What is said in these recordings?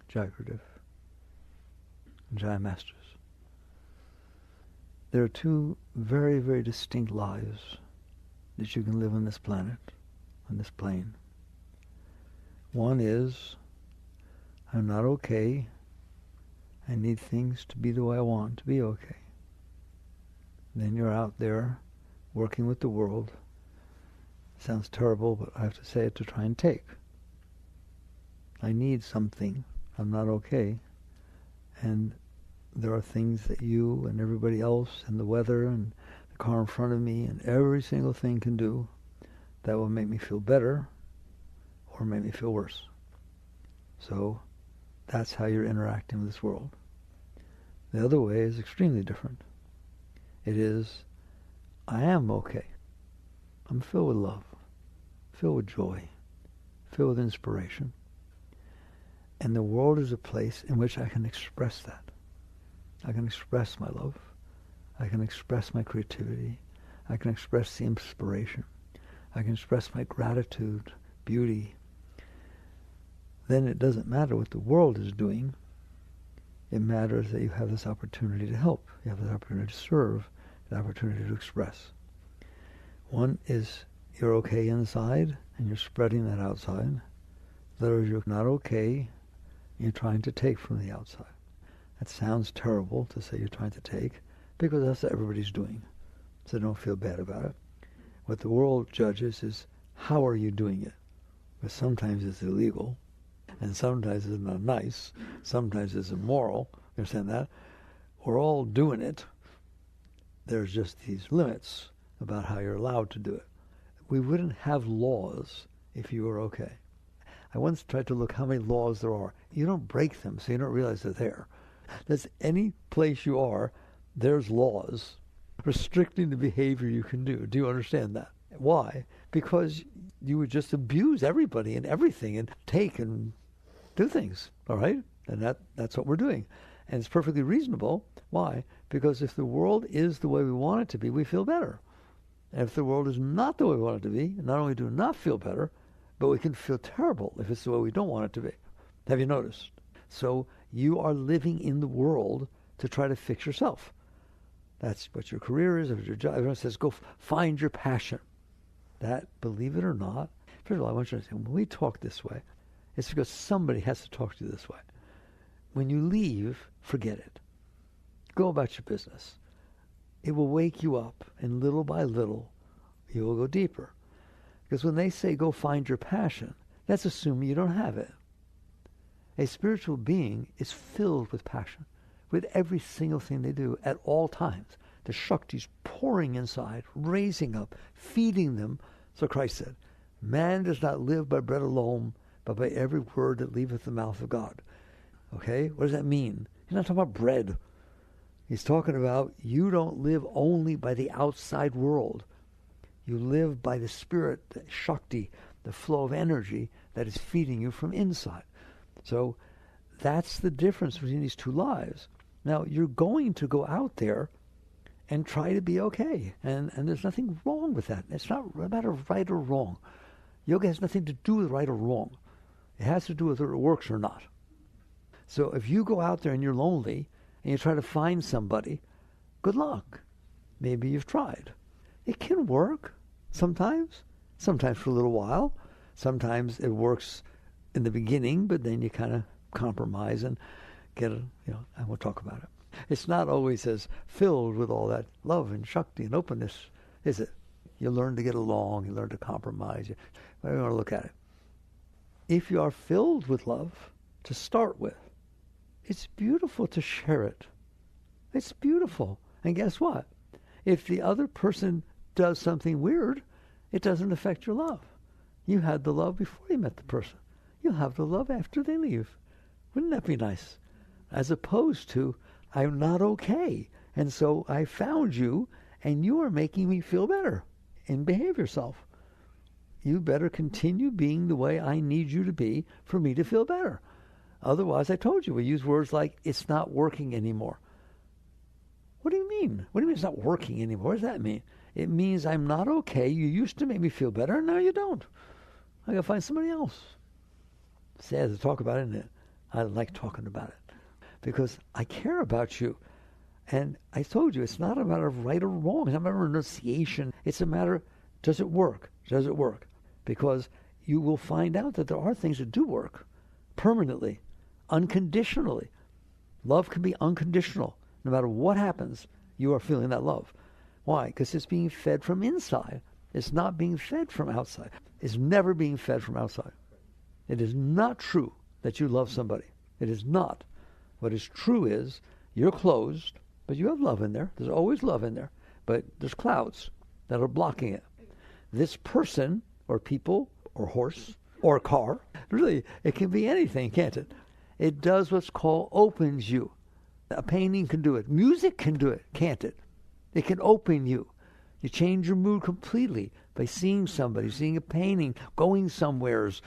Jai Gurudev. Jai Masters. There are two very, very distinct lives that you can live on this planet, on this plane. One is, I'm not okay. I need things to be the way I want to be okay. Then you're out there working with the world. Sounds terrible, but I have to say it to try and take. I need something. I'm not okay. And there are things that you and everybody else and the weather and the car in front of me and every single thing can do that will make me feel better or make me feel worse. So that's how you're interacting with this world. The other way is extremely different. It is, I am okay. I'm filled with love, filled with joy, filled with inspiration. And the world is a place in which I can express that. I can express my love. I can express my creativity. I can express the inspiration. I can express my gratitude, beauty. Then it doesn't matter what the world is doing. It matters that you have this opportunity to help. You have this opportunity to serve, the opportunity to express. One is you're okay inside and you're spreading that outside. The other is you're not okay, you're trying to take from the outside. That sounds terrible to say you're trying to take, because that's what everybody's doing. So don't feel bad about it. What the world judges is, how are you doing it? Because sometimes it's illegal, and sometimes it's not nice, sometimes it's immoral. You understand that? We're all doing it. There's just these limits about how you're allowed to do it. We wouldn't have laws if you were okay. I once tried to look how many laws there are. You don't break them, so you don't realize they're there. That's any place you are, there's laws restricting the behavior you can do. Do you understand that? Why? Because you would just abuse everybody and everything and take and do things, all right? And that's what we're doing. And it's perfectly reasonable. Why? Because if the world is the way we want it to be, we feel better. And if the world is not the way we want it to be, not only do we not feel better, but we can feel terrible if it's the way we don't want it to be. Have you noticed? So you are living in the world to try to fix yourself. That's what your career is, your job. Everyone says, go find your passion. That, believe it or not, first of all, I want you to understand, when we talk this way, it's because somebody has to talk to you this way. When you leave, forget it. Go about your business. It will wake you up, and little by little, you will go deeper. Because when they say go find your passion, that's assuming you don't have it. A spiritual being is filled with passion, with every single thing they do at all times. The Shakti's pouring inside, raising up, feeding them. So Christ said, man does not live by bread alone, but by every word that leaveth the mouth of God. Okay? What does that mean? He's not talking about bread. He's talking about you don't live only by the outside world. You live by the spirit, the Shakti, the flow of energy that is feeding you from inside. So that's the difference between these two lives. Now, you're going to go out there and try to be okay. And there's nothing wrong with that. It's not a matter of right or wrong. Yoga has nothing to do with right or wrong. It has to do with whether it works or not. So if you go out there and you're lonely and you try to find somebody, good luck. Maybe you've tried. It can work sometimes for a little while. Sometimes it works in the beginning, but then you kind of compromise and get and we'll talk about it. It's not always as filled with all that love and Shakti and openness, is it? You learn to get along, you learn to compromise. I want to look at it. If you are filled with love, to start with, it's beautiful to share it. It's beautiful. And guess what? If the other person does something weird, it doesn't affect your love. You had the love before you met the person. You'll have the love after they leave. Wouldn't that be nice? As opposed to, I'm not okay, and so I found you, and you are making me feel better. And behave yourself. You better continue being the way I need you to be for me to feel better. Otherwise, I told you, we use words like, it's not working anymore. What do you mean? What do you mean it's not working anymore? What does that mean? It means I'm not okay. You used to make me feel better, and now you don't. I got to find somebody else. Sad to talk about, isn't it? I like talking about it because I care about you. And I told you, it's not a matter of right or wrong. It's not a matter of renunciation. It's a matter, does it work? Does it work? Because you will find out that there are things that do work permanently, unconditionally. Love can be unconditional. No matter what happens, you are feeling that love. Why? Because it's being fed from inside. It's not being fed from outside. It's never being fed from outside. It is not true that you love somebody. It is not. What is true is you're closed, but you have love in there. There's always love in there. But there's clouds that are blocking it. This person or people or horse or car, really, it can be anything, can't it? It does what's called opens you. A painting can do it. Music can do it, can't it? It can open you. You change your mood completely by seeing somebody, seeing a painting, going somewheres,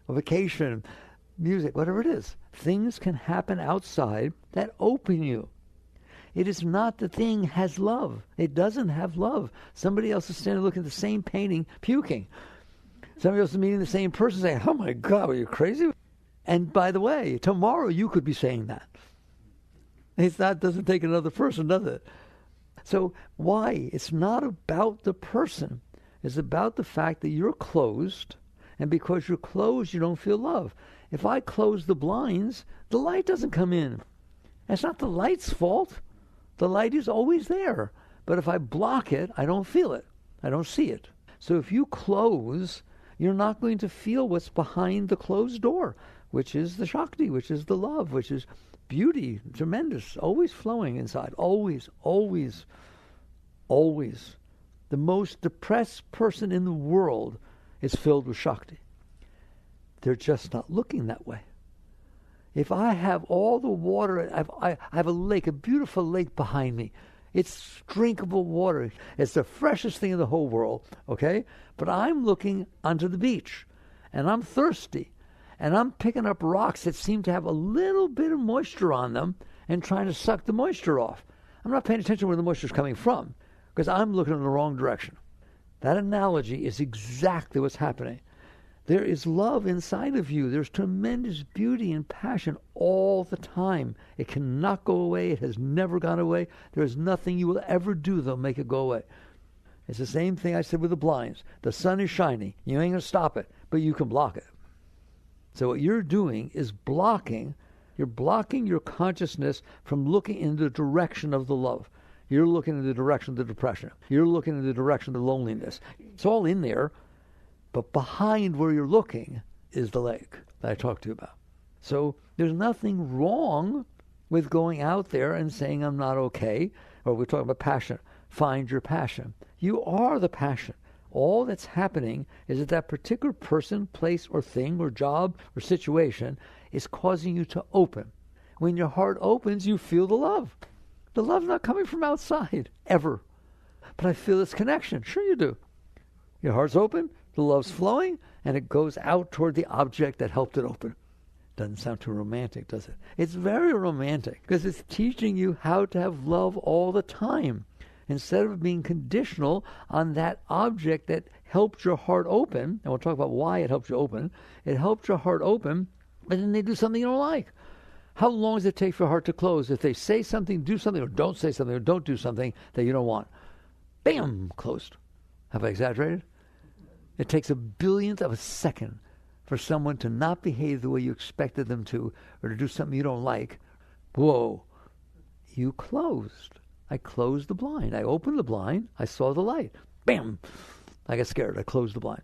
a vacation, music, whatever it is. Things can happen outside that open you. It is not the thing has love. It doesn't have love. Somebody else is standing looking at the same painting, puking. Somebody else is meeting the same person saying, oh my God, are you crazy? And by the way, tomorrow you could be saying that. It's not, doesn't take another person, does it? So why? It's not about the person. It's about the fact that you're closed, and because you're closed, you don't feel love. If I close the blinds, the light doesn't come in. It's not the light's fault. The light is always there. But if I block it, I don't feel it. I don't see it. So if you close, you're not going to feel what's behind the closed door, which is the Shakti, which is the love, which is beauty, tremendous, always flowing inside. Always, always, always. The most depressed person in the world is filled with Shakti. They're just not looking that way. If I have all the water, I have a lake, a beautiful lake behind me. It's drinkable water. It's the freshest thing in the whole world, okay? But I'm looking onto the beach, and I'm thirsty, and I'm picking up rocks that seem to have a little bit of moisture on them and trying to suck the moisture off. I'm not paying attention where the moisture is coming from because I'm looking in the wrong direction. That analogy is exactly what's happening. There is love inside of you. There's tremendous beauty and passion all the time. It cannot go away. It has never gone away. There is nothing you will ever do that'll make it go away. It's the same thing I said with the blinds. The sun is shining. You ain't going to stop it, but you can block it. So what you're doing is blocking. You're blocking your consciousness from looking in the direction of the love. You're looking in the direction of the depression. You're looking in the direction of the loneliness. It's all in there. But behind where you're looking is the lake that I talked to you about. So there's nothing wrong with going out there and saying, I'm not okay. Or we're talking about passion. Find your passion. You are the passion. All that's happening is that that particular person, place, or thing, or job, or situation is causing you to open. When your heart opens, you feel the love. The love's not coming from outside, ever. But I feel this connection. Sure you do. Your heart's open. The love's flowing, and it goes out toward the object that helped it open. Doesn't sound too romantic, does it? It's very romantic because it's teaching you how to have love all the time. Instead of being conditional on that object that helped your heart open, and we'll talk about why it helped you open, it helped your heart open, but then they do something you don't like. How long does it take for your heart to close? If they say something, do something, or don't say something, or don't do something that you don't want, bam, closed. Have I exaggerated? It takes a billionth of a second for someone to not behave the way you expected them to, or to do something you don't like. Whoa, you closed. I closed the blind. I opened the blind. I saw the light. Bam! I got scared. I closed the blind.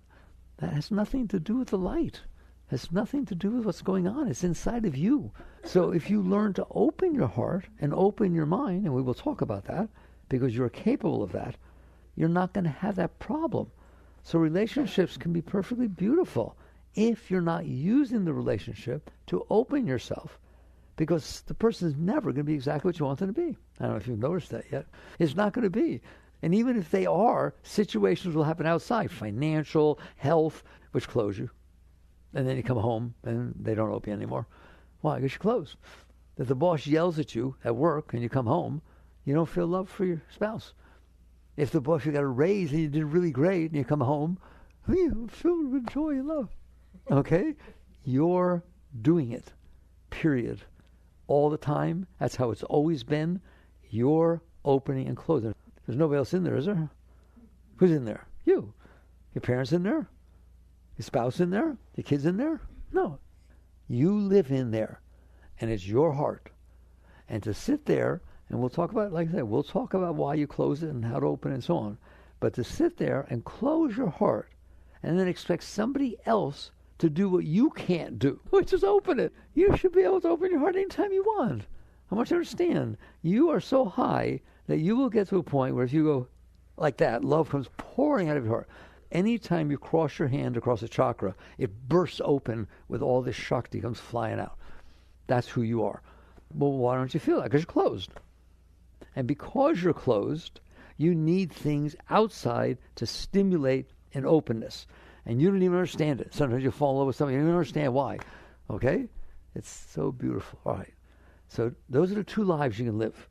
That has nothing to do with the light. It has nothing to do with what's going on. It's inside of you. So if you learn to open your heart and open your mind, and we will talk about that, because you're capable of that, you're not going to have that problem. So relationships can be perfectly beautiful if you're not using the relationship to open yourself, because the person is never going to be exactly what you want them to be. I don't know if you've noticed that yet. It's not going to be. And even if they are, situations will happen outside, financial, health, which close you. And then you come home and they don't open you anymore. Why? Because you're closed. If the boss yells at you at work and you come home, you don't feel love for your spouse. If the boss, you got a raise and you did really great and you come home, you're filled with joy and love. Okay? You're doing it period. All the time. That's how it's always been. You're opening and closing. There's nobody else in there, is there? Who's in there? You. Your parents in there? Your spouse in there? Your kids in there? No. You live in there. And it's your heart. And to sit there, and we'll talk about, like I said, we'll talk about why you close it and how to open it and so on. But to sit there and close your heart and then expect somebody else to do what you can't do, which is open it. You should be able to open your heart anytime you want. I want you to understand, you are so high that you will get to a point where if you go like that, love comes pouring out of your heart. Anytime you cross your hand across a chakra, it bursts open with all this Shakti comes flying out. That's who you are. Well, why don't you feel that? Because you're closed. And because you're closed, you need things outside to stimulate an openness. And you don't even understand it. Sometimes you fall in love with something, you don't even understand why. Okay? It's so beautiful. All right. So those are the two lives you can live.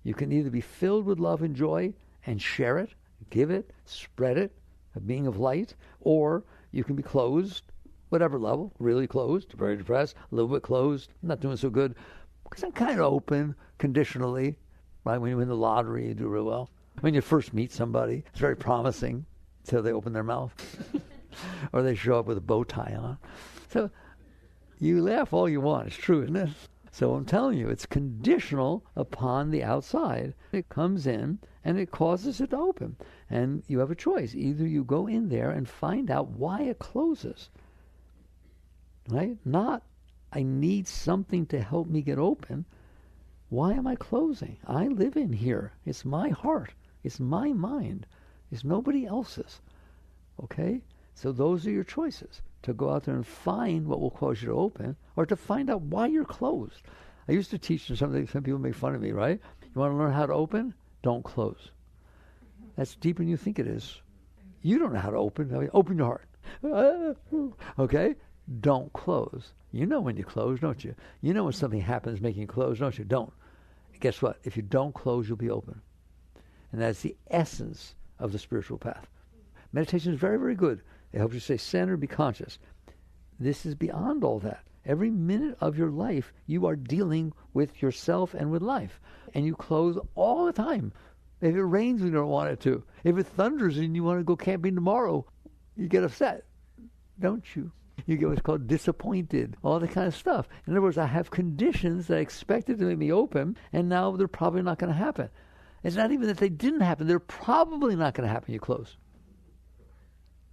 You can either be filled with love and joy and share it, give it, spread it, a being of light, or you can be closed, whatever level, really closed, very depressed, a little bit closed, not doing so good, because I'm kind of open, conditionally, right? When you win the lottery, you do real well. When you first meet somebody, it's very promising until they open their mouth. Or they show up with a bow tie on. So you laugh all you want. It's true, isn't it? So I'm telling you, it's conditional upon the outside. It comes in and it causes it to open. And you have a choice. Either you go in there and find out why it closes. Right? Not, I need something to help me get open. Why am I closing? I live in here. It's my heart. It's my mind. It's nobody else's. Okay? So those are your choices, to go out there and find what will cause you to open, or to find out why you're closed. I used to teach something, some people make fun of me, right? You want to learn how to open? Don't close. That's deeper than you think it is. You don't know how to open. I mean, open your heart. Okay? Don't close. You know when you close, don't you? You know when something happens making you close, don't you? Don't. Guess what? If you don't close, you'll be open. And that's the essence of the spiritual path. Meditation is very, very good. It helps you stay centered, be conscious. This is beyond all that. Every minute of your life, you are dealing with yourself and with life. And you close all the time. If it rains when you don't want it to. If it thunders and you want to go camping tomorrow, you get upset, don't you? You get what's called disappointed, all that kind of stuff. In other words, I have conditions that I expected to make me open, and now they're probably not going to happen. It's not even that they didn't happen. They're probably not going to happen. You close.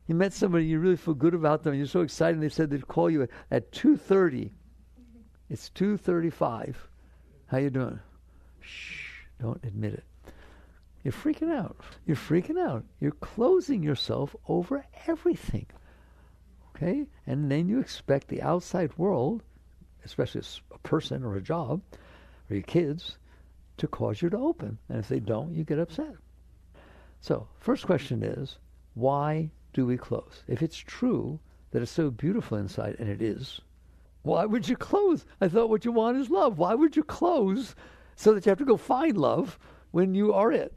You met somebody, you really feel good about them, you're so excited, they said they'd call you at 2:30. It's 2:35. How you doing? Shh, don't admit it. You're freaking out. You're freaking out. You're closing yourself over everything. Okay? And then you expect the outside world, especially a person or a job, or your kids, to cause you to open. And if they don't, you get upset. So, first question is, why do we close? If it's true that it's so beautiful inside, and it is, why would you close? I thought what you want is love. Why would you close so that you have to go find love when you are it?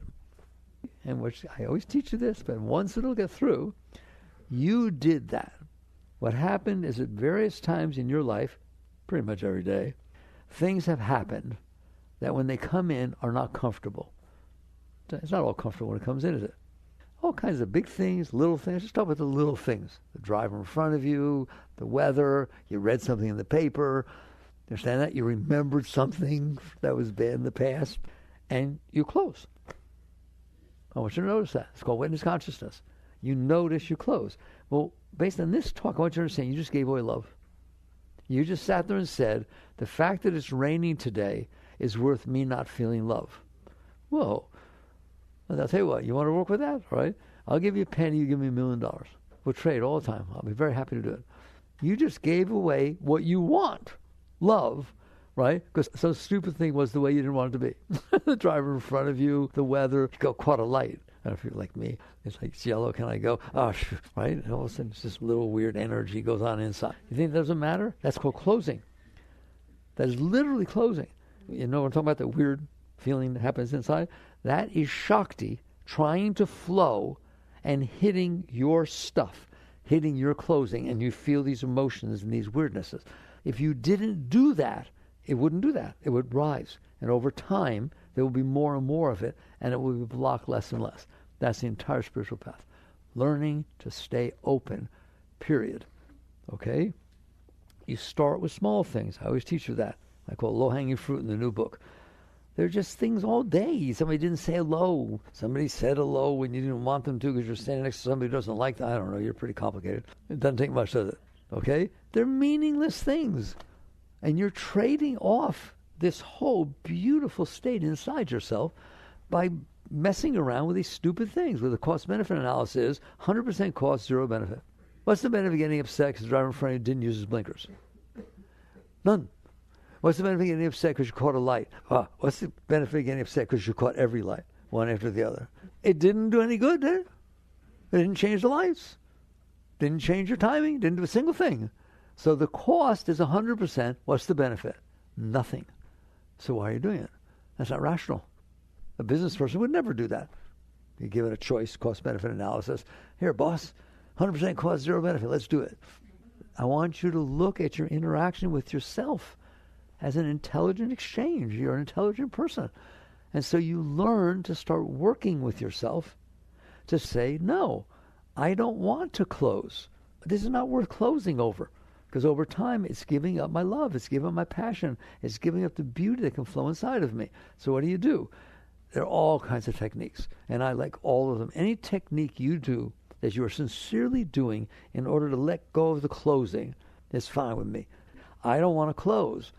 And which I always teach you this, but once it'll get through, you did that. What happened is at various times in your life, pretty much every day, things have happened that when they come in are not comfortable. It's not all comfortable when it comes in, is it? All kinds of big things, little things. Just talk about the little things. The driver in front of you, the weather, you read something in the paper, you understand that? You remembered something that was bad in the past, and you close. I want you to notice that. It's called witness consciousness. You notice, you close. Well, based on this talk, I want you to understand, you just gave away love. You just sat there and said, the fact that it's raining today is worth me not feeling love. Whoa. And I'll tell you what, you want to work with that? All right? I'll give you a penny, you give me $1 million. We'll trade all the time. I'll be very happy to do it. You just gave away what you want, love, right? Because some stupid thing was the way you didn't want it to be. The driver in front of you, the weather, you go caught a light. I don't know if you're like me. It's like, it's yellow, can I go? Oh, right? And all of a sudden, it's this little weird energy goes on inside. You think it doesn't matter? That's called closing. That is literally closing. You know what I'm talking about, that weird feeling that happens inside? That is Shakti trying to flow and hitting your stuff, hitting your closing, and you feel these emotions and these weirdnesses. If you didn't do that, it wouldn't do that. It would rise. And over time, there will be more and more of it, and it will be blocked less and less. That's the entire spiritual path. Learning to stay open, period. Okay? You start with small things. I always teach you that. I call it low-hanging fruit in the new book. They're just things all day. Somebody didn't say hello. Somebody said hello when you didn't want them to because you're standing next to somebody who doesn't like that. I don't know. You're pretty complicated. It doesn't take much, does it? Okay? They're meaningless things. And you're trading off this whole beautiful state inside yourself by messing around with these stupid things where the cost-benefit analysis is 100% cost, 0 benefit. What's the benefit of getting upset because the driver in front of you didn't use his blinkers? None. What's the benefit of getting upset because you caught a light? What's the benefit of getting upset because you caught every light, one after the other? It didn't do any good, did it? It didn't change the lights. Didn't change your timing. Didn't do a single thing. So the cost is 100%. What's the benefit? Nothing. So why are you doing it? That's not rational. A business person would never do that. You give it a choice, cost-benefit analysis. Here, boss, 100% cost, 0 benefit. Let's do it. I want you to look at your interaction with yourself as an intelligent exchange. You're an intelligent person. And so you learn to start working with yourself to say, no, I don't want to close. This is not worth closing over. Because over time, it's giving up my love. It's giving up my passion. It's giving up the beauty that can flow inside of me. So what do? There are all kinds of techniques. And I like all of them. Any technique you do that you are sincerely doing in order to let go of the closing is fine with me. I don't want to close.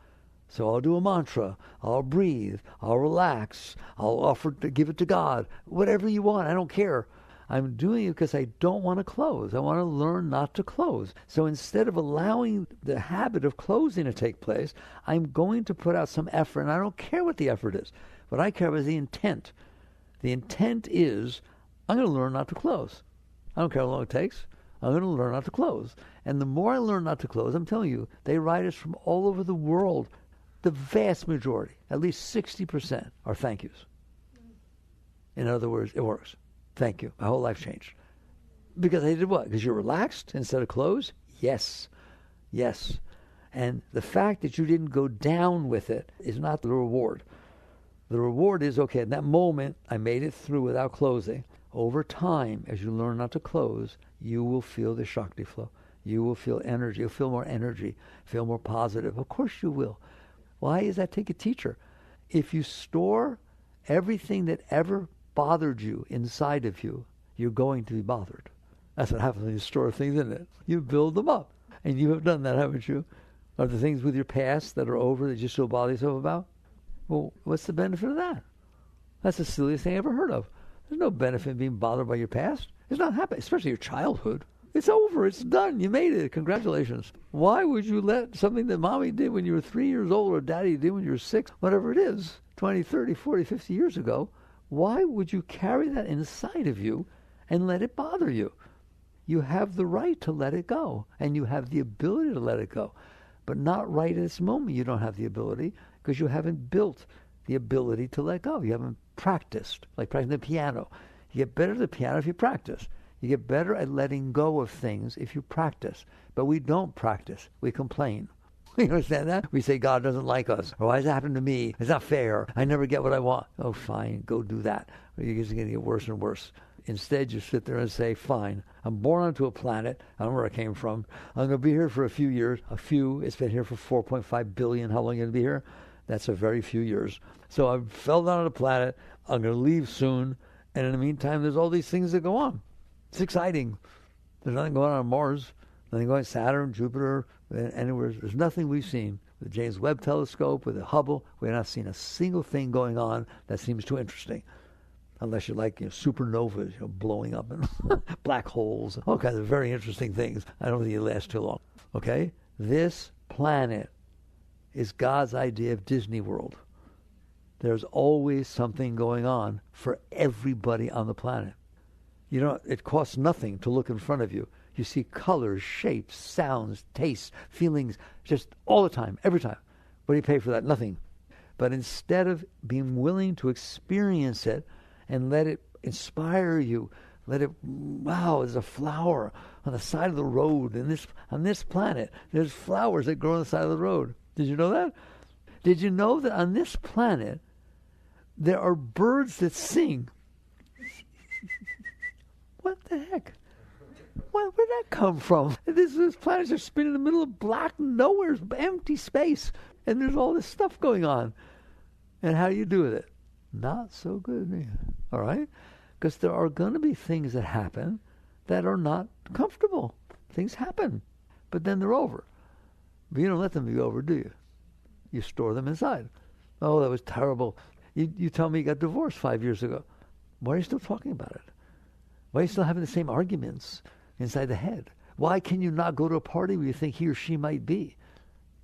So I'll do a mantra, I'll breathe, I'll relax, I'll offer to give it to God, whatever you want, I don't care. I'm doing it because I don't want to close. I want to learn not to close. So instead of allowing the habit of closing to take place, I'm going to put out some effort, and I don't care what the effort is. What I care about is the intent. The intent is, I'm going to learn not to close. I don't care how long it takes. I'm going to learn not to close. And the more I learn not to close, I'm telling you, they write us from all over the world. The vast majority, at least 60%, are thank yous. In other words, it works. Thank you. My whole life changed. Because I did what? Because you're relaxed instead of closed? Yes. Yes. And the fact that you didn't go down with it is not the reward. The reward is, okay, in that moment, I made it through without closing. Over time, as you learn not to close, you will feel the Shakti flow. You will feel energy. You'll feel more energy, feel more positive. Of course you will. Why does that take a teacher? If you store everything that ever bothered you inside of you, you're going to be bothered. That's what happens when you store things in it. You build them up. And you have done that, haven't you? Are the things with your past that are over that you still bother yourself about? Well, what's the benefit of that? That's the silliest thing I ever heard of. There's no benefit in being bothered by your past. It's not happening, especially your childhood. It's over. It's done. You made it. Congratulations. Why would you let something that mommy did when you were 3 years old or daddy did when you were 6, whatever it is, 20, 30, 40, 50 years ago, why would you carry that inside of you and let it bother you? You have the right to let it go, and you have the ability to let it go. But not right at this moment you don't have the ability because you haven't built the ability to let go. You haven't practiced, like practicing the piano. You get better at the piano if you practice. You get better at letting go of things if you practice. But we don't practice. We complain. You understand that? We say God doesn't like us. Or why does it happen to me? It's not fair. I never get what I want. Oh, fine. Go do that. Or you're just going to get worse and worse. Instead, you sit there and say, fine, I'm born onto a planet. I don't know where I came from. I'm going to be here for a few years. A few. It's been here for 4.5 billion. How long are you going to be here? That's a very few years. So I fell down on the planet. I'm going to leave soon. And in the meantime, there's all these things that go on. It's exciting. There's nothing going on Mars, nothing going on Saturn, Jupiter, anywhere. There's nothing we've seen. With the James Webb Telescope, with the Hubble, we've not seen a single thing going on that seems too interesting. Unless you like supernovas, blowing up and black holes, all kinds of very interesting things. I don't think it lasts too long. Okay? This planet is God's idea of Disney World. There's always something going on for everybody on the planet. It costs nothing to look in front of you. You see colors, shapes, sounds, tastes, feelings, just all the time, every time. What do you pay for that? Nothing. But instead of being willing to experience it and let it inspire you, wow, there's a flower on the side of the road on this planet. There's flowers that grow on the side of the road. Did you know that? Did you know that on this planet, there are birds that sing? What the heck? Where'd that come from? This planet's just spinning in the middle of black nowhere, empty space, and there's all this stuff going on. And how do you do with it? Not so good, all right? Because there are going to be things that happen that are not comfortable. Things happen, but then they're over. But you don't let them be over, do you? You store them inside. Oh, that was terrible. You tell me you got divorced 5 years ago. Why are you still talking about it? Why are you still having the same arguments inside the head? Why can you not go to a party where you think he or she might be?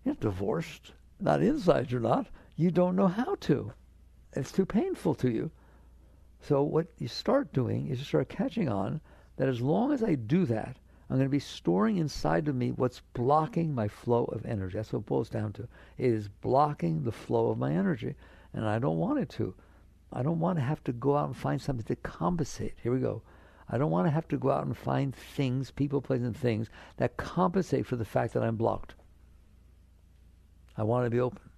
You're not divorced. Not inside, you're not. You don't know how to. It's too painful to you. So what you start doing is you start catching on that as long as I do that, I'm going to be storing inside of me what's blocking my flow of energy. That's what it boils down to. It is blocking the flow of my energy, and I don't want it to. I don't want to have to go out and find something to compensate. Here we go. I don't want to have to go out and find things, people, places, and things that compensate for the fact that I'm blocked. I want to be open.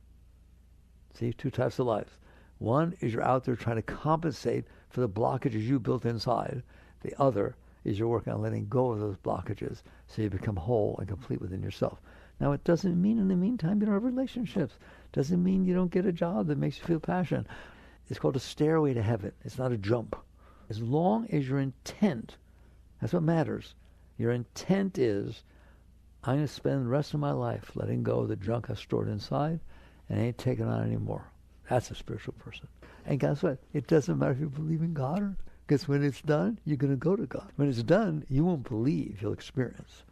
See, two types of lives. One is you're out there trying to compensate for the blockages you built inside. The other is you're working on letting go of those blockages so you become whole and complete within yourself. Now, it doesn't mean in the meantime you don't have relationships. It doesn't mean you don't get a job that makes you feel passion. It's called a stairway to heaven. It's not a jump. As long as your intent, that's what matters. Your intent is, I'm going to spend the rest of my life letting go of the junk I stored inside and I ain't taking on anymore. That's a spiritual person. And guess what? It doesn't matter if you believe in God or, because when it's done, you're going to go to God. When it's done, you won't believe, you'll experience.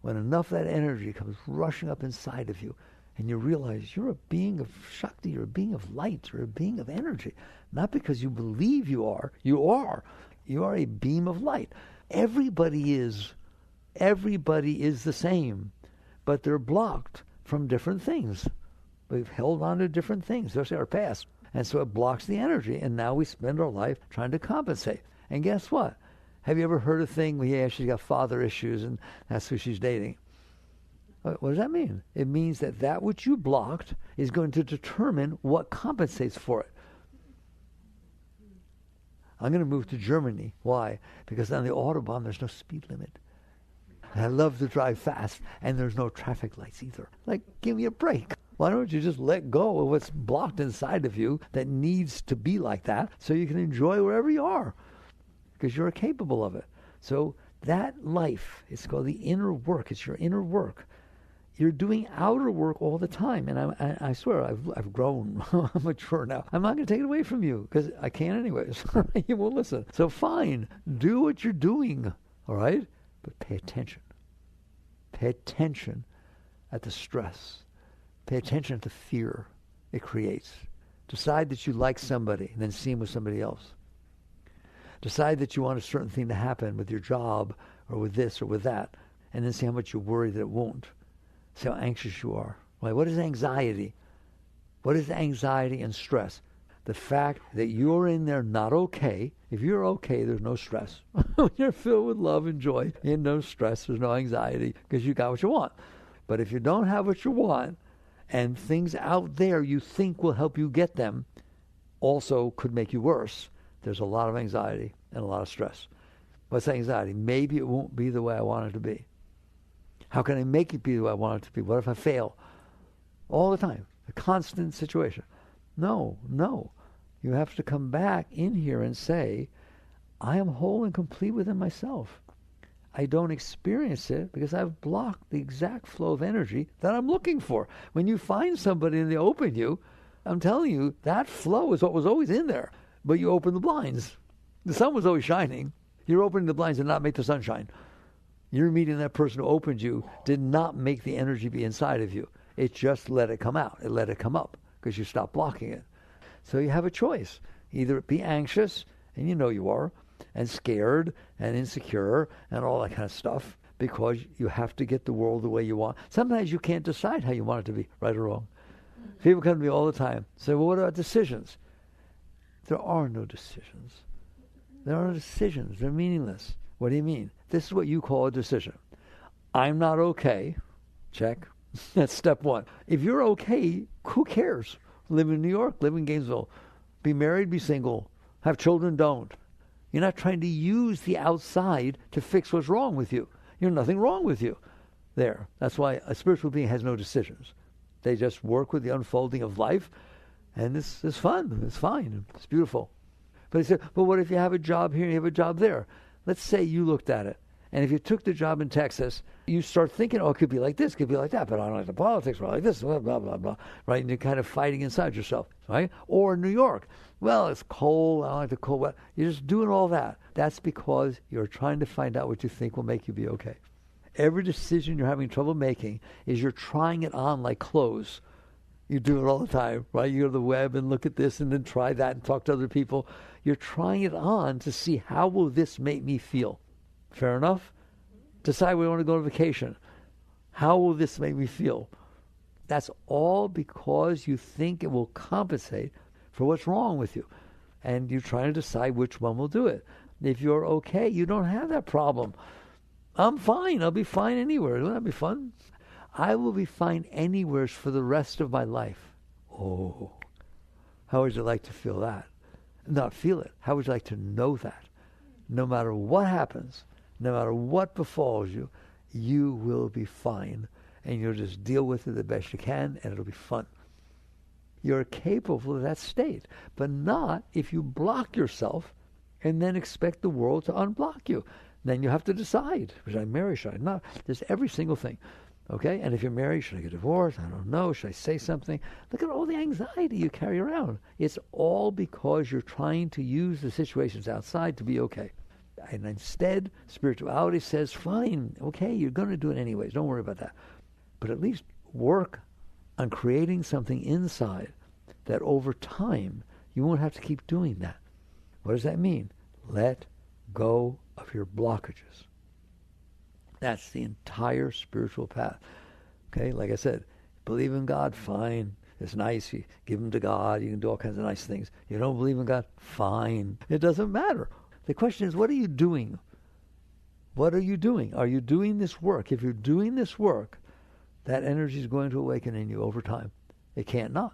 When enough of that energy comes rushing up inside of you, and you realize you're a being of Shakti, you're a being of light, you're a being of energy. Not because you believe you are. You are a beam of light. Everybody is the same, but they're blocked from different things. We've held on to different things, especially our past. And so it blocks the energy, and now we spend our life trying to compensate. And guess what? Have you ever heard a thing where, yeah, she's got father issues, and that's who she's dating? What does that mean? It means that which you blocked is going to determine what compensates for it. I'm going to move to Germany. Why? Because on the Autobahn, there's no speed limit. And I love to drive fast, and there's no traffic lights either. Like, give me a break. Why don't you just let go of what's blocked inside of you that needs to be like that so you can enjoy wherever you are? Because you're capable of it. So that life, it's called the inner work. It's your inner work. You're doing outer work all the time. And I swear, I've grown. I'm mature now. I'm not going to take it away from you because I can't anyways. You won't listen. So fine, do what you're doing, all right? But pay attention. Pay attention at the stress. Pay attention to fear it creates. Decide that you like somebody and then see him with somebody else. Decide that you want a certain thing to happen with your job or with this or with that, and then see how much you worry that it won't. See how anxious you are. Right? What is anxiety? What is anxiety and stress? The fact that you're in there not okay. If you're okay, there's no stress. When you're filled with love and joy, there's no stress, there's no anxiety, because you got what you want. But if you don't have what you want, and things out there you think will help you get them also could make you worse, there's a lot of anxiety and a lot of stress. What's anxiety? Maybe it won't be the way I want it to be. How can I make it be the way I want it to be? What if I fail? All the time. A constant situation. No. You have to come back in here and say, I am whole and complete within myself. I don't experience it because I've blocked the exact flow of energy that I'm looking for. When you find somebody and they open you, I'm telling you, that flow is what was always in there. But you open the blinds. The sun was always shining. You're opening the blinds and not make the sun shine. You're meeting that person who opened you did not make the energy be inside of you. It just let it come out. It let it come up because you stopped blocking it. So you have a choice. Either be anxious, and you know you are, and scared and insecure and all that kind of stuff because you have to get the world the way you want. Sometimes you can't decide how you want it to be, right or wrong. People come to me all the time, say, well, what about decisions? There are no decisions. There are no decisions. They're meaningless. What do you mean? This is what you call a decision. I'm not okay. Check. That's step one. If you're okay, who cares? Live in New York, live in Gainesville. Be married, be single. Have children, don't. You're not trying to use the outside to fix what's wrong with you. You're nothing wrong with you. There. That's why a spiritual being has no decisions. They just work with the unfolding of life, and it's fun. It's fine. It's beautiful. But he said, but what if you have a job here and you have a job there? Let's say you looked at it, and if you took the job in Texas, you start thinking, oh, it could be like this, it could be like that, but I don't like the politics, or like this, blah, blah, blah, blah, right? And you're kind of fighting inside yourself, right? Or New York, well, it's cold, I don't like the cold weather. You're just doing all that. That's because you're trying to find out what you think will make you be okay. Every decision you're having trouble making is you're trying it on like clothes. You do it all the time, right? You go to the web and look at this and then try that and talk to other people. You're trying it on to see, how will this make me feel? Fair enough? Decide we want to go on vacation. How will this make me feel? That's all because you think it will compensate for what's wrong with you. And you're trying to decide which one will do it. If you're okay, you don't have that problem. I'm fine. I'll be fine anywhere. Wouldn't that be fun? I will be fine anywhere for the rest of my life. Oh, how would you like to feel that? Not feel it. How would you like to know that? No matter what happens, no matter what befalls you, you will be fine. And you'll just deal with it the best you can, and it'll be fun. You're capable of that state, but not if you block yourself and then expect the world to unblock you. Then you have to decide, should I marry, should I not? There's every single thing, okay? And if you're married, should I get divorced? I don't know. Should I say something? Look at all the anxiety you carry around. It's all because you're trying to use the situations outside to be okay. And instead, spirituality says, fine, okay, you're going to do it anyways. Don't worry about that. But at least work on creating something inside that over time, you won't have to keep doing that. What does that mean? Let go of your blockages. That's the entire spiritual path. Okay, like I said, believe in God, fine. It's nice. You give them to God. You can do all kinds of nice things. You don't believe in God, fine. It doesn't matter. The question is, what are you doing? What are you doing? Are you doing this work? If you're doing this work, that energy is going to awaken in you over time. It can't not,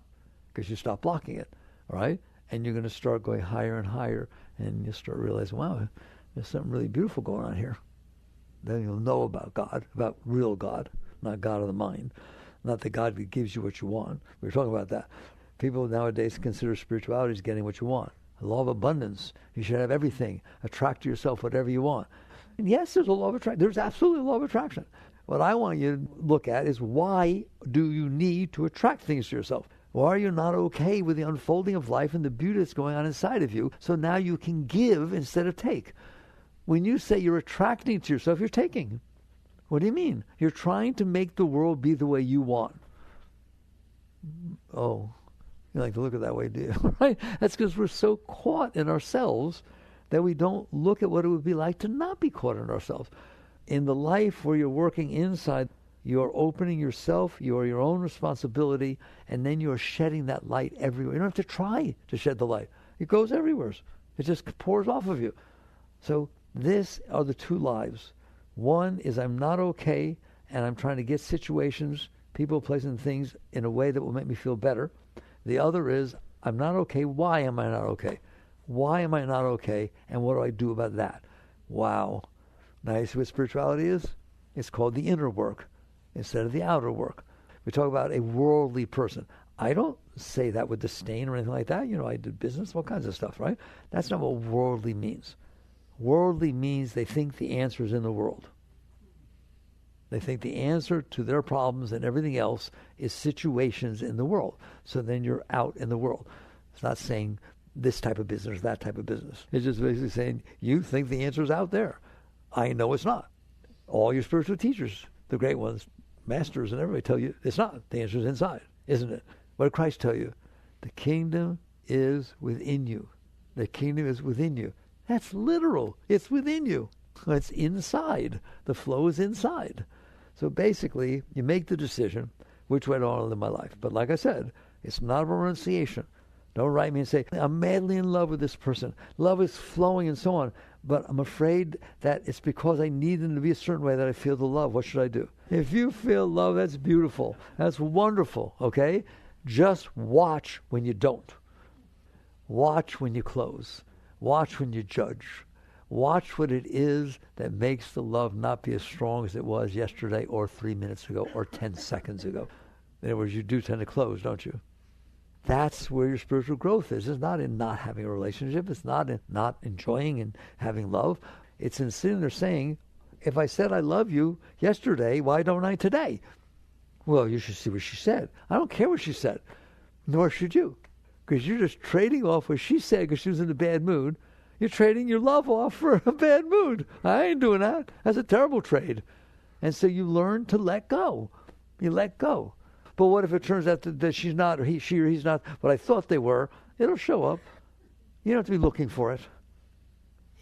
because you stop blocking it, all right? And you're going to start going higher and higher, and you'll start realizing, wow, there's something really beautiful going on here. Then you'll know about God, about real God, not God of the mind, not the God that gives you what you want. We were talking about that. People nowadays consider spirituality as getting what you want. The law of abundance. You should have everything. Attract to yourself whatever you want. And yes, there's a law of attraction. There's absolutely a law of attraction. What I want you to look at is, why do you need to attract things to yourself? Why are you not okay with the unfolding of life and the beauty that's going on inside of you, so now you can give instead of take? When you say you're attracting to yourself, you're taking. What do you mean? You're trying to make the world be the way you want. Oh, you like to look at it that way, do you? Right? That's because we're so caught in ourselves that we don't look at what it would be like to not be caught in ourselves. In the life where you're working inside, you're opening yourself, you're your own responsibility, and then you're shedding that light everywhere. You don't have to try to shed the light. It goes everywhere. It just pours off of you. So these are the two lives. One is, I'm not okay, and I'm trying to get situations, people, places, and things in a way that will make me feel better. The other is, I'm not okay. Why am I not okay? Why am I not okay? And what do I do about that? Wow. Now, you see what spirituality is? It's called the inner work instead of the outer work. We talk about a worldly person. I don't say that with disdain or anything like that. You know, I did business, all kinds of stuff, right? That's not what worldly means. Worldly means they think the answer is in the world. They think the answer to their problems and everything else is situations in the world. So then you're out in the world. It's not saying this type of business or that type of business. It's just basically saying you think the answer is out there. I know it's not. All your spiritual teachers, the great ones, masters and everybody tell you it's not. The answer is inside, isn't it? What did Christ tell you? The kingdom is within you. The kingdom is within you. That's literal. It's within you. It's inside. The flow is inside. So basically, you make the decision, which way do I want to live my life? But like I said, it's not a renunciation. Don't write me and say, I'm madly in love with this person. Love is flowing and so on. but I'm afraid that it's because I need them to be a certain way that I feel the love. What should I do? If you feel love, that's beautiful. That's wonderful, okay? Just watch when you don't. Watch when you close. Watch when you judge. Watch what it is that makes the love not be as strong as it was yesterday or 3 minutes ago or 10 seconds ago. In other words, you do tend to close, don't you? That's where your spiritual growth is. It's not in not having a relationship. It's not in not enjoying and having love. It's in sitting there saying, if I said I love you yesterday, why don't I today? Well, you should see what she said. I don't care what she said, nor should you, because you're just trading off what she said because she was in a bad mood. You're trading your love off for a bad mood. I ain't doing that. That's a terrible trade. And so you learn to let go. You let go. But what if it turns out that she's not, or she or he's not what I thought they were? It'll show up. You don't have to be looking for it.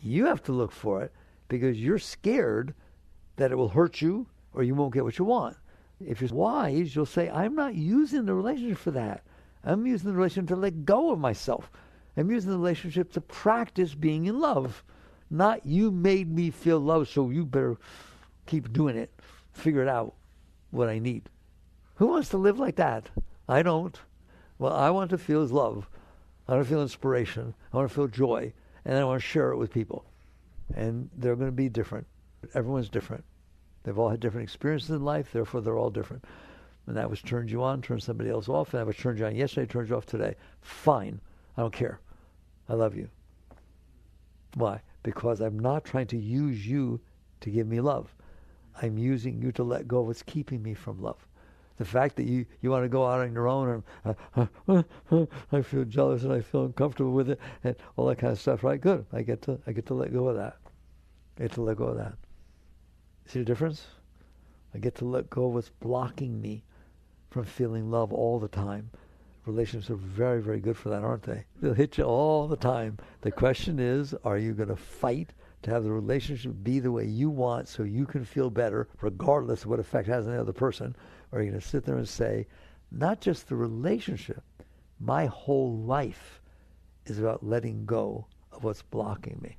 You have to look for it because you're scared that it will hurt you or you won't get what you want. If you're wise, you'll say, I'm not using the relationship for that. I'm using the relationship to let go of myself. I'm using the relationship to practice being in love. Not you made me feel love, so you better keep doing it. Figure it out what I need. Who wants to live like that? I don't. Well, I want to feel his love. I want to feel inspiration. I want to feel joy. And I want to share it with people. And they're going to be different. Everyone's different. They've all had different experiences in life, therefore they're all different. And that which turns you on turns somebody else off. And that which turned you on yesterday turns you off today. Fine. I don't care. I love you. Why? Because I'm not trying to use you to give me love. I'm using you to let go of what's keeping me from love. The fact that you want to go out on your own and I feel jealous and I feel uncomfortable with it and all that kind of stuff, right? Good. I get to let go of that. I get to let go of that. See the difference? I get to let go of what's blocking me from feeling love all the time. Relationships are very, very good for that, aren't they? They'll hit you all the time. The question is, are you going to fight to have the relationship be the way you want so you can feel better, regardless of what effect it has on the other person? Or are you going to sit there and say, not just the relationship, my whole life is about letting go of what's blocking me.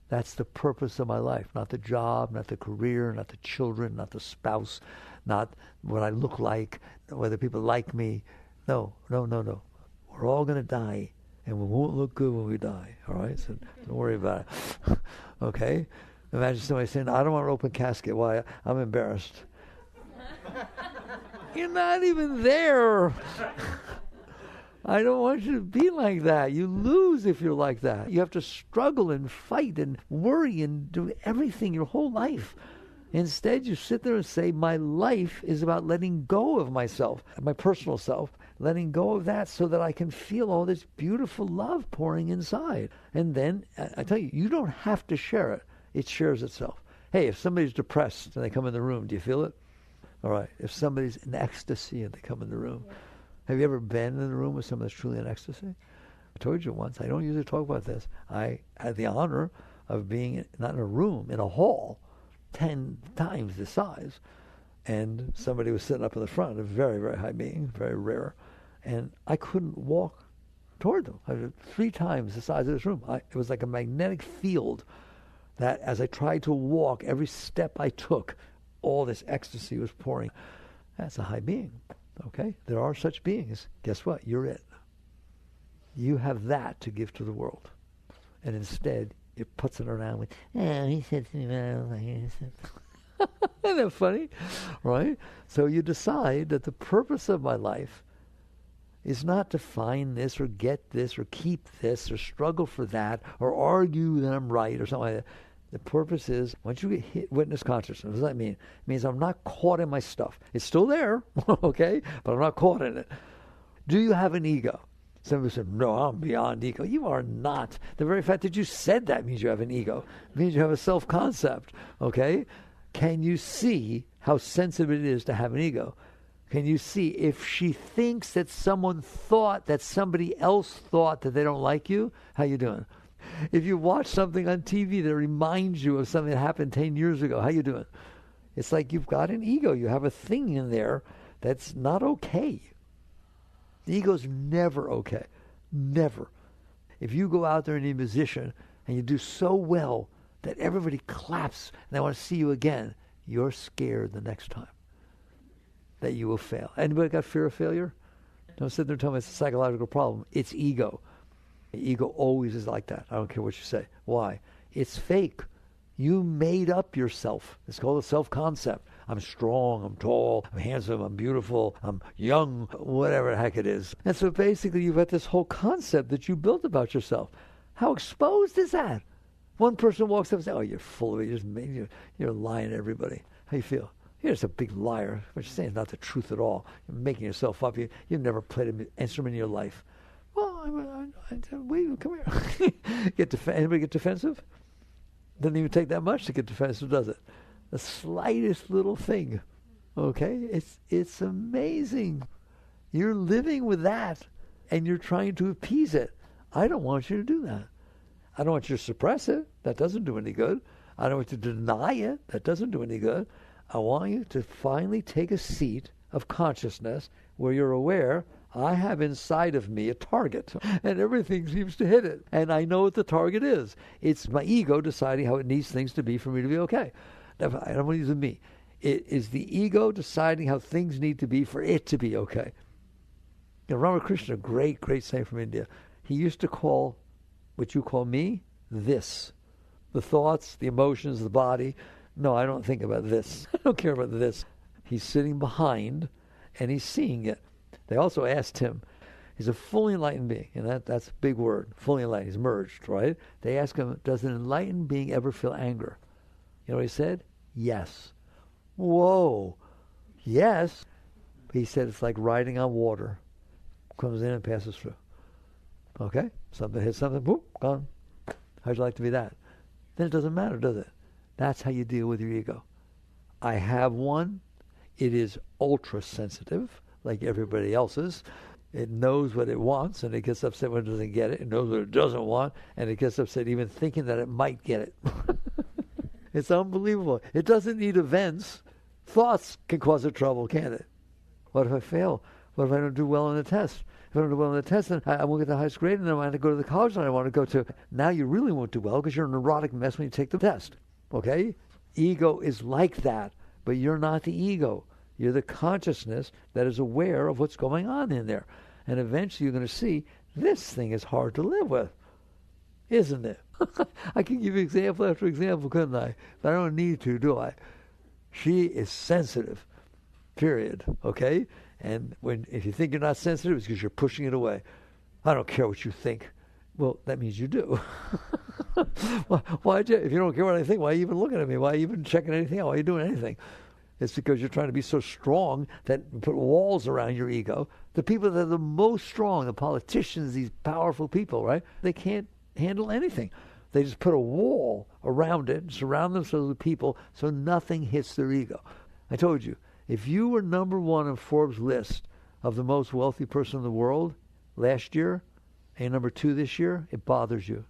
That's the purpose of my life, not the job, not the career, not the children, not the spouse, not what I look like, whether people like me. No. We're all going to die, and we won't look good when we die, all right? So don't worry about it, okay? Imagine somebody saying, I don't want an open casket. Why? I'm embarrassed. You're not even there. I don't want you to be like that. You lose if you're like that. You have to struggle and fight and worry and do everything your whole life. Instead, you sit there and say, my life is about letting go of myself, my personal self, letting go of that so that I can feel all this beautiful love pouring inside. And then, I tell you, you don't have to share it. It shares itself. Hey, if somebody's depressed and they come in the room, do you feel it? All right. If somebody's in ecstasy and they come in the room, have you ever been in the room with someone that's truly in ecstasy? I told you once, I don't usually talk about this. I had the honor of being, not in a room, in a hall, 10 times the size. And somebody was sitting up in the front, a very, very high being, very rare. And I couldn't walk toward them. I was 3 times the size of this room. It was like a magnetic field that as I tried to walk, every step I took, all this ecstasy was pouring. That's a high being, okay? There are such beings. Guess what? You're it. You have that to give to the world. And instead, it puts it around with, he said to me, isn't that funny? Right? So you decide that the purpose of my life is not to find this or get this or keep this or struggle for that or argue that I'm right or something like that. The purpose is, once you get hit witness consciousness, what does that mean? It means I'm not caught in my stuff. It's still there, okay? But I'm not caught in it. Do you have an ego? Somebody said, no, I'm beyond ego. You are not. The very fact that you said that means you have an ego. It means you have a self-concept, okay? Can you see how sensitive it is to have an ego? Can you see if she thinks that someone thought that somebody else thought that they don't like you, how you doing? If you watch something on TV that reminds you of something that happened 10 years ago, how you doing? It's like you've got an ego. You have a thing in there that's not okay. The ego's never okay. Never. If you go out there and you're a musician and you do so well that everybody claps and they want to see you again, you're scared the next time that you will fail. Anybody got fear of failure? Don't sit there and tell me it's a psychological problem. It's ego. Ego always is like that. I don't care what you say. Why? It's fake. You made up yourself. It's called a self-concept. I'm strong, I'm tall, I'm handsome, I'm beautiful, I'm young, whatever the heck it is. And so basically you've got this whole concept that you built about yourself. How exposed is that? One person walks up and says, oh, you're full of it. You're lying to everybody. How you feel? You're just a big liar. What you're saying is not the truth at all. You're making yourself up. You've never played an instrument in your life. Well, wait, come here. Anybody get defensive? Doesn't even take that much to get defensive, does it? The slightest little thing, okay? It's amazing. You're living with that, and you're trying to appease it. I don't want you to do that. I don't want you to suppress it. That doesn't do any good. I don't want you to deny it. That doesn't do any good. I want you to finally take a seat of consciousness where you're aware, I have inside of me a target, and everything seems to hit it. And I know what the target is. It's my ego deciding how it needs things to be for me to be okay. I don't want to use a me. It is the ego deciding how things need to be for it to be okay. You know, Ramakrishna, a great saint from India, he used to call what you call me, this. The thoughts, the emotions, the body. No, I don't think about this. I don't care about this. He's sitting behind, and he's seeing it. They also asked him, he's a fully enlightened being, and that's a big word, fully enlightened. He's merged, right? They asked him, does an enlightened being ever feel anger? You know what he said? Yes. Whoa. Yes. He said it's like riding on water. Comes in and passes through. Okay? Something hits something, boop, gone. How'd you like to be that? Then it doesn't matter, does it? That's how you deal with your ego. I have one. It is ultra sensitive, like everybody else's. It knows what it wants, and it gets upset when it doesn't get it. It knows what it doesn't want, and it gets upset even thinking that it might get it. It's unbelievable. It doesn't need events. Thoughts can cause it trouble, can't it? What if I fail? What if I don't do well on the test? If I don't do well on the test, then I won't get the highest grade, and then I want to go to the college that I want to go to. Now you really won't do well because you're a neurotic mess when you take the test. Okay? Ego is like that, but you're not the ego. You're the consciousness that is aware of what's going on in there. And eventually you're going to see this thing is hard to live with, isn't it? I can give you example after example, couldn't I? But I don't need to, do I? She is sensitive, period, okay? And if you think you're not sensitive, it's because you're pushing it away. I don't care what you think. Well, that means you do. If you don't care what I think, why are you even looking at me? Why are you even checking anything out? Why are you doing anything? It's because you're trying to be so strong that you put walls around your ego. The people that are the most strong, the politicians, these powerful people, right? They can't handle anything. They just put a wall around it and surround themselves with people so nothing hits their ego. I told you, if you were number one on Forbes' list of the most wealthy person in the world last year and number two this year, it bothers you.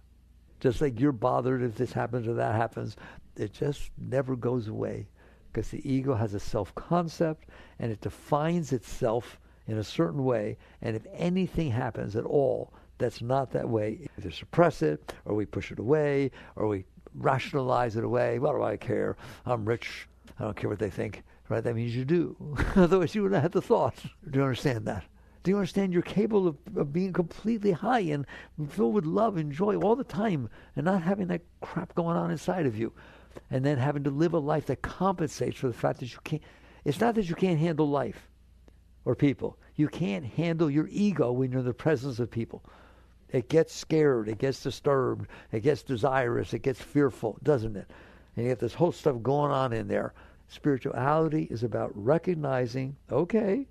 Just like you're bothered if this happens or that happens. It just never goes away because the ego has a self-concept and it defines itself in a certain way. And if anything happens at all that's not that way, either suppress it or we push it away or we rationalize it away. What do I care? I'm rich. I don't care what they think. Right? That means you do. Otherwise you would have had the thought. Do you understand that? Do you understand you're capable of being completely high and filled with love and joy all the time and not having that crap going on inside of you and then having to live a life that compensates for the fact that you can't. It's not that you can't handle life or people. You can't handle your ego when you're in the presence of people. It gets scared. It gets disturbed. It gets desirous. It gets fearful, doesn't it? And you get this whole stuff going on in there. Spirituality is about recognizing, okay,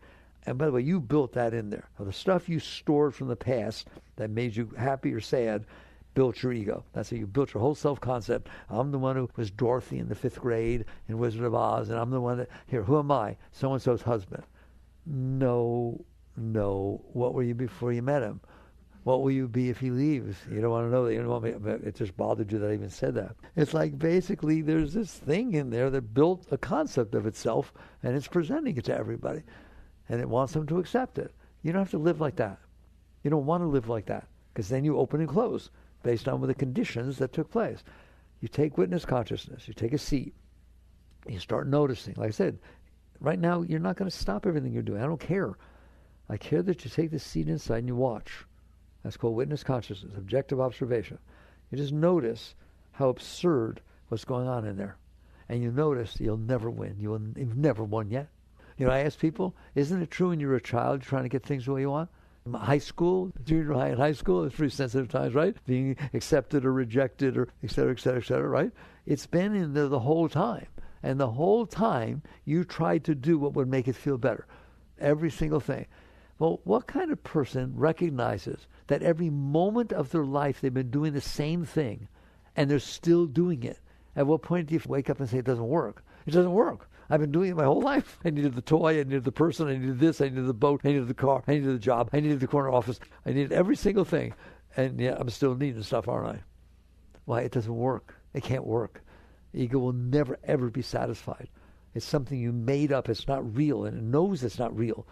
and by the way, you built that in there. The stuff you stored from the past that made you happy or sad built your ego. That's how you built your whole self-concept. I'm the one who was Dorothy in the 5th grade in Wizard of Oz, and I'm the one that, here, who am I? So-and-so's husband. No. What were you before you met him? What will you be if he leaves? You don't want to know that. You don't want me. It just bothered you that I even said that. It's like basically there's this thing in there that built a concept of itself, and it's presenting it to everybody. And it wants them to accept it. You don't have to live like that. You don't want to live like that because then you open and close based on the conditions that took place. You take witness consciousness. You take a seat. You start noticing. Like I said, right now, you're not going to stop everything you're doing. I don't care. I care that you take the seat inside and you watch. That's called witness consciousness, objective observation. You just notice how absurd what's going on in there. And you notice you'll never win. You've never won yet. You know, I ask people, isn't it true when you're a child, you're trying to get things the way you want? In high school, junior high and high school, it's pretty sensitive times, right? Being accepted or rejected or et cetera, right? It's been in there the whole time. And the whole time, you tried to do what would make it feel better. Every single thing. Well, what kind of person recognizes that every moment of their life they've been doing the same thing and they're still doing it? At what point do you wake up and say it doesn't work? It doesn't work. I've been doing it my whole life. I needed the toy, I needed the person, I needed this, I needed the boat, I needed the car, I needed the job, I needed the corner office, I needed every single thing. And yeah, I'm still needing stuff, aren't I? Why? It doesn't work. It can't work. Ego will never, ever be satisfied. It's something you made up. It's not real, and it knows it's not real.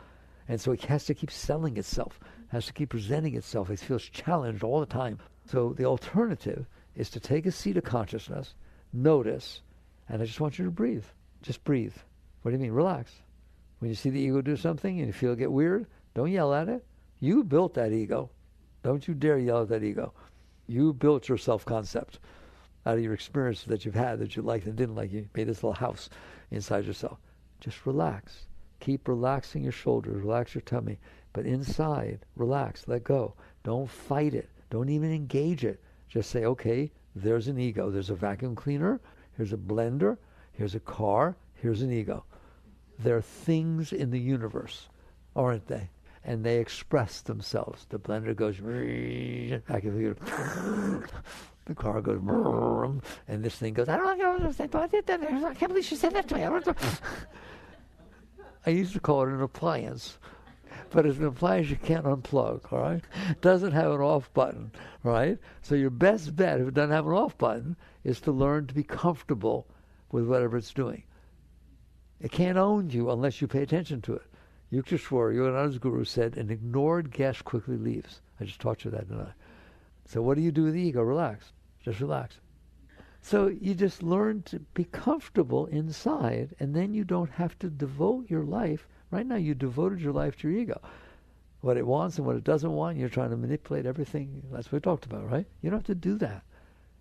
And so it has to keep selling itself, has to keep presenting itself. It feels challenged all the time. So the alternative is to take a seat of consciousness, notice, and I just want you to breathe. Just breathe. What do you mean? Relax. When you see the ego do something and you feel it get weird, don't yell at it. You built that ego. Don't you dare yell at that ego. You built your self-concept out of your experiences that you've had, that you liked and didn't like. You made this little house inside yourself. Just relax. Keep relaxing your shoulders, relax your tummy. But inside, relax, let go. Don't fight it. Don't even engage it. Just say, okay, there's an ego. There's a vacuum cleaner. Here's a blender. Here's a car. Here's an ego. There are things in the universe, aren't they? And they express themselves. The blender goes, vacuum cleaner. The car goes, and this thing goes, I don't know, I can't believe she said that to me. I used to call it an appliance. But it's an appliance you can't unplug, all right? It doesn't have an off button, right? So your best bet, if it doesn't have an off button, is to learn to be comfortable with whatever it's doing. It can't own you unless you pay attention to it. Yukteswar, Yogananda's guru, said, an ignored guest quickly leaves. I just taught you that, didn't I? So what do you do with the ego? Relax. Just relax. So you just learn to be comfortable inside, and then you don't have to devote your life. Right now, you devoted your life to your ego. What it wants and what it doesn't want, you're trying to manipulate everything. That's what we talked about, right? You don't have to do that.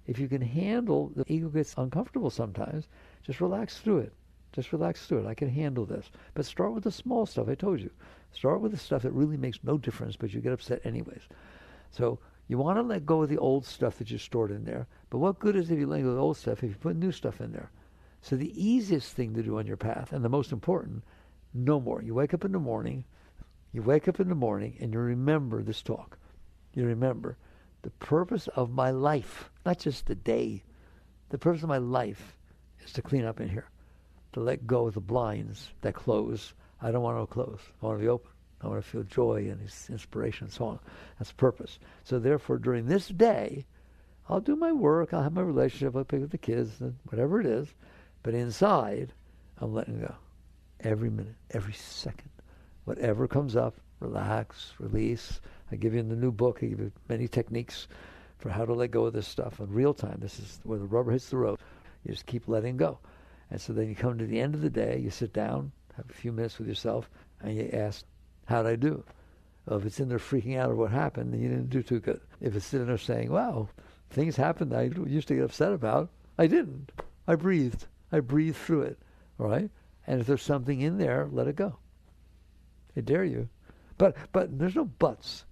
If you can handle, the ego gets uncomfortable sometimes, just relax through it. Just relax through it. I can handle this. But start with the small stuff, I told you. Start with the stuff that really makes no difference, but you get upset anyways. So you want to let go of the old stuff that you stored in there. But what good is it if you let go of the old stuff if you put new stuff in there? So the easiest thing to do on your path, and the most important, no more. You wake up in the morning, and you remember this talk. You remember the purpose of my life, not just the day. The purpose of my life is to clean up in here, to let go of the blinds that close. I don't want to close. I want to be open. I want to feel joy and inspiration and so on. That's the purpose. So therefore, during this day, I'll do my work, I'll have my relationship, I'll pick with the kids, whatever it is. But inside, I'm letting go. Every minute, every second. Whatever comes up, relax, release. I give you in the new book, I give you many techniques for how to let go of this stuff in real time. This is where the rubber hits the road. You just keep letting go. And so then you come to the end of the day, you sit down, have a few minutes with yourself, and you ask, how'd I do? Well, if it's in there freaking out over what happened, then you didn't do too good. If it's sitting there saying, wow, things happened I used to get upset about, I didn't. I breathed. I breathed through it, all right? And if there's something in there, let it go. I dare you. But there's no buts.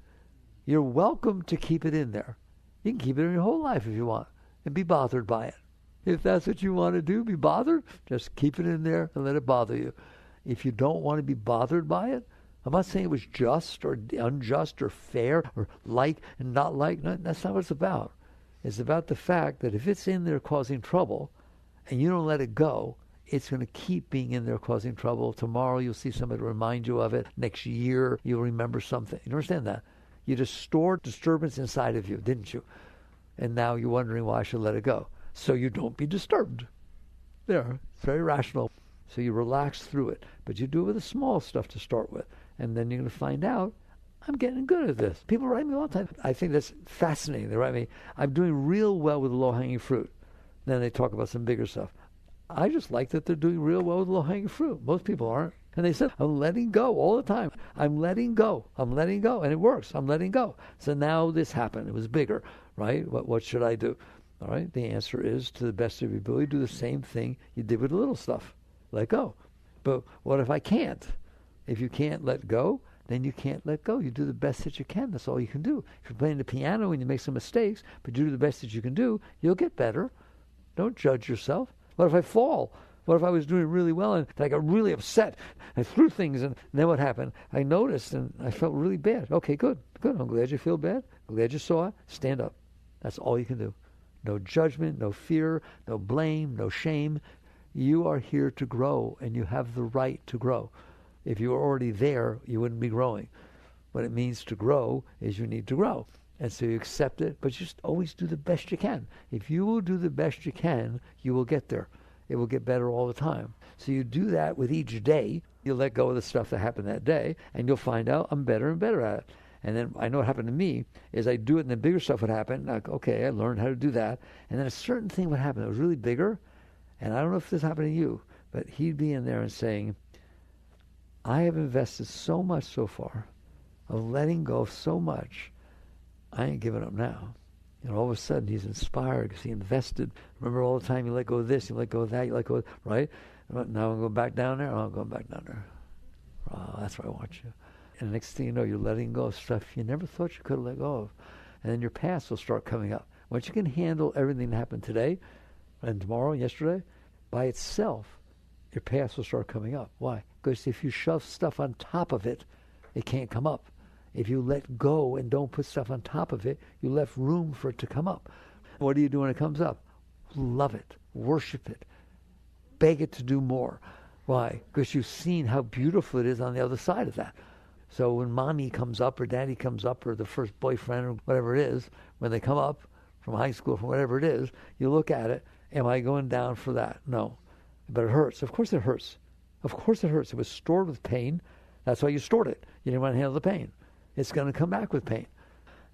You're welcome to keep it in there. You can keep it in your whole life if you want and be bothered by it. If that's what you want to do, be bothered, just keep it in there and let it bother you. If you don't want to be bothered by it, I'm not saying it was just or unjust or fair or like and not like. No, that's not what it's about. It's about the fact that if it's in there causing trouble and you don't let it go, it's going to keep being in there causing trouble. Tomorrow you'll see somebody to remind you of it. Next year you'll remember something. You understand that? You just stored disturbance inside of you, didn't you? And now you're wondering why I should let it go. So you don't be disturbed. There, it's very rational. So you relax through it. But you do it with the small stuff to start with. And then you're going to find out, I'm getting good at this. People write me all the time. I think that's fascinating. They write me, I'm doing real well with the low-hanging fruit. Then they talk about some bigger stuff. I just like that they're doing real well with low-hanging fruit. Most people aren't. And they said, I'm letting go all the time. I'm letting go. I'm letting go. And it works. I'm letting go. So now this happened. It was bigger, right? What should I do? All right. The answer is, to the best of your ability, do the same thing you did with the little stuff. Let go. But what if I can't? If you can't let go, then you can't let go. You do the best that you can. That's all you can do. If you're playing the piano and you make some mistakes, but you do the best that you can do, you'll get better. Don't judge yourself. What if I fall? What if I was doing really well and I got really upset? I threw things, and then what happened? I noticed and I felt really bad. Okay, good. I'm glad you feel bad. Glad you saw it. Stand up. That's all you can do. No judgment, no fear, no blame, no shame. You are here to grow, and you have the right to grow. If you were already there, you wouldn't be growing. What it means to grow is you need to grow. And so you accept it, but just always do the best you can. If you will do the best you can, you will get there. It will get better all the time. So you do that with each day. You let go of the stuff that happened that day, and you'll find out I'm better and better at it. And then I know what happened to me is I do it, and the bigger stuff would happen. Like, okay, I learned how to do that. And then a certain thing would happen that was really bigger. And I don't know if this happened to you, but he'd be in there and saying, I have invested so much so far of letting go of so much. I ain't giving up now. And all of a sudden, he's inspired because he invested. Remember all the time you let go of this, you let go of that, you let go of, right? Now I'm going back down there. I'm going back down there. Oh, that's where I want you. And the next thing you know, you're letting go of stuff you never thought you could let go of. And then your past will start coming up. Once you can handle everything that happened today and tomorrow and yesterday, by itself, your past will start coming up. Why? Because if you shove stuff on top of it, it can't come up. If you let go and don't put stuff on top of it, you left room for it to come up. What do you do when it comes up? Love it. Worship it. Beg it to do more. Why? Because you've seen how beautiful it is on the other side of that. So when mommy comes up or daddy comes up or the first boyfriend or whatever it is, when they come up from high school, from whatever it is, you look at it, am I going down for that? No. But it hurts. Of course it hurts. Of course it hurts. It was stored with pain. That's why you stored it. You didn't want to handle the pain. It's going to come back with pain.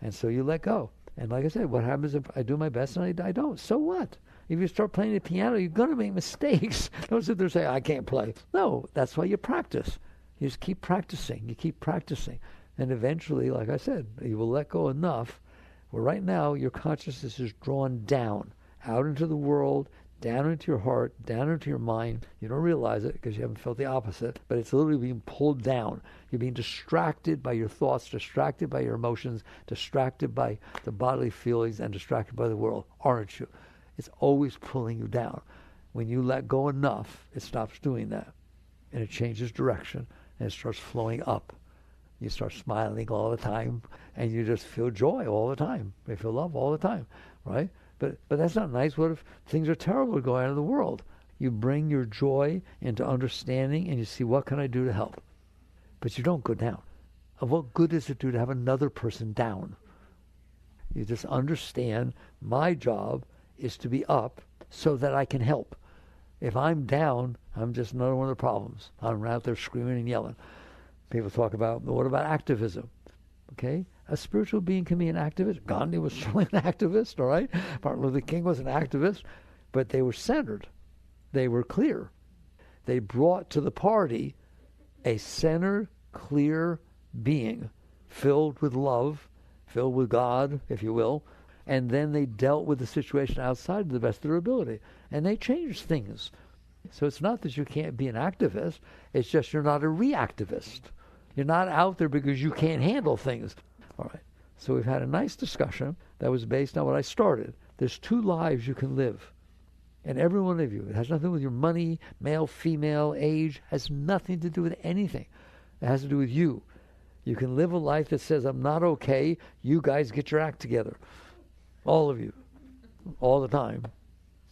And so you let go. And like I said, what happens if I do my best and I don't? So what? If you start playing the piano, you're going to make mistakes. Don't sit there and say, I can't play. No, that's why you practice. You just keep practicing. You keep practicing. And eventually, like I said, you will let go enough where right now your consciousness is drawn down, out into the world, down into your heart, down into your mind. You don't realize it because you haven't felt the opposite, but it's literally being pulled down. You're being distracted by your thoughts, distracted by your emotions, distracted by the bodily feelings, and distracted by the world, aren't you? It's always pulling you down. When you let go enough, it stops doing that. And it changes direction, and it starts flowing up. You start smiling all the time, and you just feel joy all the time. You feel love all the time, right? But that's not nice. What if things are terrible going on in the world? You bring your joy into understanding, and you see, what can I do to help? But you don't go down. Of what good does it do to have another person down? You just understand my job is to be up so that I can help. If I'm down, I'm just another one of the problems. I'm out there screaming and yelling. People talk about, what about activism? Okay? A spiritual being can be an activist. Gandhi was certainly an activist, all right? Martin Luther King was an activist, but they were centered. They were clear. They brought to the party a centered, clear being, filled with love, filled with God, if you will, and then they dealt with the situation outside to the best of their ability. And they changed things. So it's not that you can't be an activist, it's just you're not a reactivist. You're not out there because you can't handle things. All right. So we've had a nice discussion that was based on what I started. There's two lives you can live. And every one of you, it has nothing with your money, male, female, age, has nothing to do with anything. It has to do with you. You can live a life that says, I'm not okay, you guys get your act together. All of you. All the time.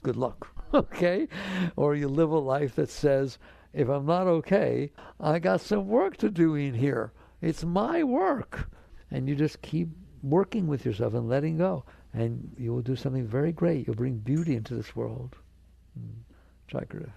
Good luck. Okay? Or you live a life that says, if I'm not okay, I got some work to do in here. It's my work. And you just keep working with yourself and letting go. And you will do something very great. You'll bring beauty into this world. Chakra.